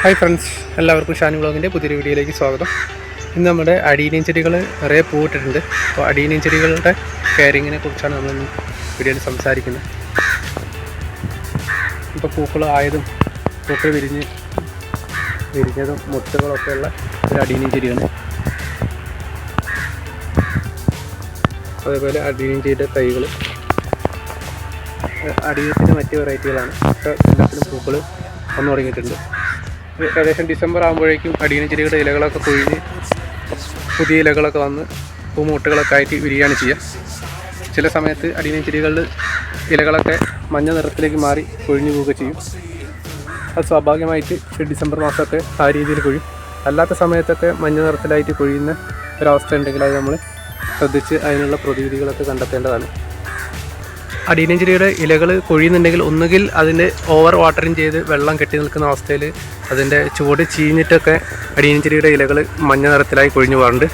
Hi friends, എല്ലാവർക്കും ഷാനി വ്ളോഗിൻ്റെ പുതിയൊരു വീഡിയോയിലേക്ക് സ്വാഗതം. ഇന്ന് നമ്മുടെ അഡീനിയം ചെടികൾ നിറയെ പൂവിട്ടിട്ടുണ്ട്. അപ്പോൾ അഡീനിയം ചെടികളുടെ കെയറിങ്ങിനെ കുറിച്ചാണ് നമ്മൾ വീഡിയോയിൽ സംസാരിക്കുന്നത്. ഇപ്പോൾ പൂക്കൾ ആയതും പൂക്കൾ വിരിഞ്ഞതും മുട്ടുകളൊക്കെയുള്ള ഒരു അഡീനിയം ചെടിയാണ്. അതേപോലെ അഡീനിയം ചെടിയുടെ തൈകൾ, അഡീനിയത്തിൻ്റെ മറ്റ് വെറൈറ്റികളാണ്. ഇപ്പോൾ എല്ലാത്തിനും പൂക്കൾ വന്നു തുടങ്ങിയിട്ടുണ്ട്. ഏകദേശം ഡിസംബർ ആകുമ്പോഴേക്കും അഡീനിയം ചെടിയുടെ ഇലകളൊക്കെ കൊഴിഞ്ഞ് പുതിയ ഇലകളൊക്കെ വന്ന് പൂമുട്ടുകളൊക്കെ ആയിട്ട് വിരിയാണ് ചെയ്യുക. ചില സമയത്ത് അഡീനിയം ചെടികളിൽ ഇലകളൊക്കെ മഞ്ഞ നിറത്തിലേക്ക് മാറി കൊഴിഞ്ഞു പോവുക ചെയ്യും. അത് സ്വാഭാവികമായിട്ട് ഡിസംബർ മാസമൊക്കെ ആ രീതിയിൽ കൊഴിയും. അല്ലാത്ത സമയത്തൊക്കെ മഞ്ഞ നിറത്തിലായിട്ട് കൊഴിയുന്ന ഒരവസ്ഥ ഉണ്ടെങ്കിൽ അത് നമ്മൾ ശ്രദ്ധിച്ച് അതിനുള്ള പ്രതിവിധികളൊക്കെ കണ്ടെത്തേണ്ടതാണ്. അഡീനിയം ചെടിയുടെ ഇലകൾ കൊഴിയുന്നുണ്ടെങ്കിൽ ഒന്നുകിൽ അതിൻ്റെ ഓവർ വാട്ടറിങ് ചെയ്ത് വെള്ളം കെട്ടി നിൽക്കുന്ന അവസ്ഥയിൽ അതിൻ്റെ ചുവട് ചീഞ്ഞിട്ടൊക്കെ അഡീനിയം ചെടിയുടെ ഇലകൾ മഞ്ഞ നിറത്തിലായി കൊഴിഞ്ഞു പോകാറുണ്ട്.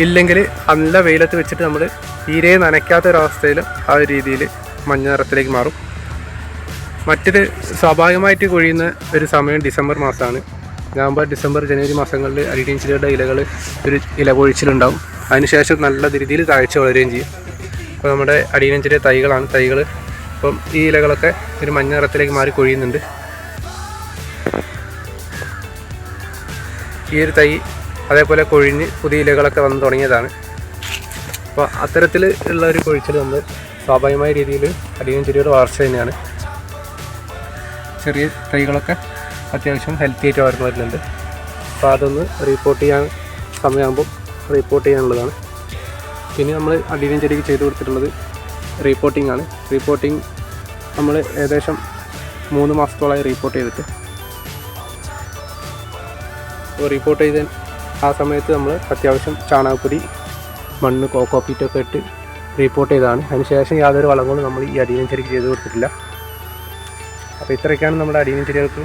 ഇല്ലെങ്കിൽ നല്ല വെയിലത്ത് വെച്ചിട്ട് നമ്മൾ തീരെ നനയ്ക്കാത്തൊരവസ്ഥയിൽ ആ ഒരു രീതിയിൽ മഞ്ഞ നിറത്തിലേക്ക് മാറും. മറ്റൊരു സ്വാഭാവികമായിട്ട് കൊഴിയുന്ന ഒരു സമയം ഡിസംബർ മാസമാണ്. നവംബർ, ഡിസംബർ, ജനുവരി മാസങ്ങളിൽ അഡീനിയം ചെടിയുടെ ഇലകൾ ഒരു ഇല കൊഴിച്ചിലുണ്ടാവും. അതിനുശേഷം നല്ല രീതിയിൽ താഴ്ച വളരുകയും ചെയ്യും. അപ്പോൾ നമ്മുടെ അഡീനിയം ചെടിയ തൈകൾ ഇപ്പം ഈ ഇലകളൊക്കെ ഒരു മഞ്ഞ നിറത്തിലേക്ക് മാറി കൊഴിയുന്നുണ്ട്. ഈ ഒരു തൈ അതേപോലെ കൊഴിഞ്ഞ് പുതിയ ഇലകളൊക്കെ വന്ന് തുടങ്ങിയതാണ്. അപ്പോൾ അത്തരത്തിൽ ഉള്ള ഒരു കൊഴിച്ചിൽ നമ്മൾ സ്വാഭാവികമായ രീതിയിൽ അഡീനിയം ചെടിയുടെ വളർച്ച തന്നെയാണ്. ചെറിയ തൈകളൊക്കെ അത്യാവശ്യം ഹെൽത്തി ആയിട്ട് വളർന്നു വരുന്നുണ്ട്. അപ്പോൾ അതൊന്ന് റിപ്പോർട്ട് ചെയ്യാൻ സമയമാകുമ്പോൾ റിപ്പോർട്ട് ചെയ്യാനുള്ളതാണ്. പിന്നെ നമ്മൾ അഡീനിയം ചെടിക്ക് ചെയ്ത് കൊടുത്തിട്ടുള്ളത് റീപോട്ടിംഗ് ആണ്. റീപോട്ടിംഗ് നമ്മൾ ഏകദേശം 3 മാസത്തോളമായി റിപ്പോർട്ട് ചെയ്തിട്ട്. അപ്പോൾ റിപ്പോർട്ട് ചെയ്ത ആ സമയത്ത് നമ്മൾ അത്യാവശ്യം ചാണകപ്പൊടി, മണ്ണ്, കോക്കോപ്പീറ്റൊക്കെ ഇട്ട് റിപ്പോർട്ട് ചെയ്തതാണ്. അതിനുശേഷം യാതൊരു വളങ്ങളും നമ്മൾ ഈ അഡീനിയം ചെടിക്ക് ചെയ്ത് കൊടുത്തിട്ടില്ല. അപ്പോൾ ഇത്രയൊക്കെയാണ് നമ്മുടെ അഡീനിയം ചെടികൾക്ക്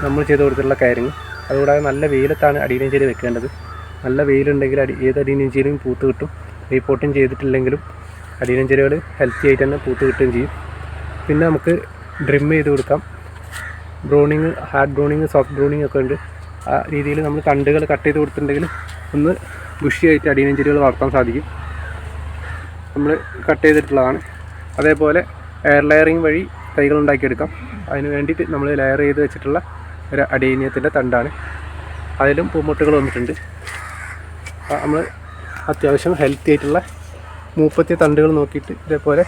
നമ്മൾ ചെയ്ത് കൊടുത്തിട്ടുള്ള കെയറിങ്. അതുകൂടാതെ നല്ല വെയിലത്താണ് അഡീനിയം ചെടി വെക്കേണ്ടത്. നല്ല വെയിലുണ്ടെങ്കിൽ ഏത് അഡീനിയം ചെടിയും പൂത്ത് കിട്ടും. റിപ്പോർട്ടിങ് ചെയ്തിട്ടില്ലെങ്കിലും അഡീനിയം ചെടികൾ ഹെൽത്തി ആയിട്ട് തന്നെ പൂത്ത് കിട്ടുകയും ചെയ്യും. പിന്നെ നമുക്ക് ഡ്രിം ചെയ്ത് കൊടുക്കാം. Pruning, hard pruning, soft pruning ഒക്കെ ഉണ്ട്. ആ രീതിയിൽ നമ്മൾ തണ്ടുകൾ കട്ട് ചെയ്ത് കൊടുത്തിട്ടുണ്ടെങ്കിൽ ഒന്ന് ബുഷിയായിട്ട് അഡീനിയം ചെടികൾ വളർത്താൻ സാധിക്കും. നമ്മൾ കട്ട് ചെയ്തിട്ടുള്ളതാണ്. അതേപോലെ എയർ ലെയറിങ് വഴി തൈകൾ ഉണ്ടാക്കിയെടുക്കാം. അതിന് വേണ്ടിയിട്ട് നമ്മൾ ലെയർ ചെയ്ത് വെച്ചിട്ടുള്ള ഒരു അഡീനിയത്തിൻ്റെ തണ്ടാണ്. അതിലും പൂമുട്ടുകൾ വന്നിട്ടുണ്ട്. നമ്മൾ അത്യാവശ്യം ഹെൽത്തി ആയിട്ടുള്ള മൂപ്പത്തിയ തണ്ടുകൾ നോക്കിയിട്ട് ഇതേപോലെ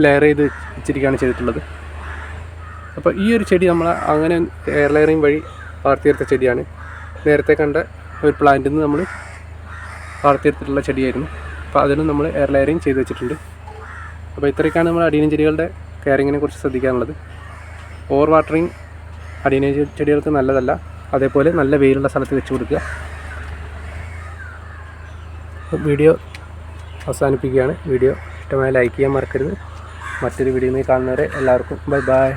ലെയർ ചെയ്ത് വെച്ചിരിക്കുകയാണ് ചെയ്തിട്ടുള്ളത്. അപ്പോൾ ഈ ഒരു ചെടി നമ്മൾ അങ്ങനെ എയർ ലെയറിങ് വഴി വളർത്തിയെടുത്ത ചെടിയാണ്. നേരത്തെ കണ്ട ഒരു പ്ലാന്റിൽ നിന്ന് നമ്മൾ വളർത്തിയെടുത്തിട്ടുള്ള ചെടിയായിരുന്നു. അപ്പോൾ അതിനും നമ്മൾ എയർ ലെയറിങ് ചെയ്ത് വെച്ചിട്ടുണ്ട്. അപ്പോൾ ഇത്രയൊക്കെയാണ് നമ്മൾ അഡീനിയം ചെടികളുടെ കെയറിങ്ങിനെ കുറിച്ച് ശ്രദ്ധിക്കാനുള്ളത്. ഓവർ വാട്ടറിങ് അഡീനിയം ചെടികൾക്ക് നല്ലതല്ല. അതേപോലെ നല്ല വെയിലുള്ള സ്ഥലത്ത് വെച്ച് കൊടുക്കുക. വീഡിയോ അവസാനിപ്പിക്കുകയാണ്. വീഡിയോ ഇഷ്ടമായ ലൈക്ക് ചെയ്യാൻ മറക്കരുത്. മറ്റൊരു വീഡിയോയിൽ കാണുന്നവരെ എല്ലാവർക്കും ബൈ ബൈ.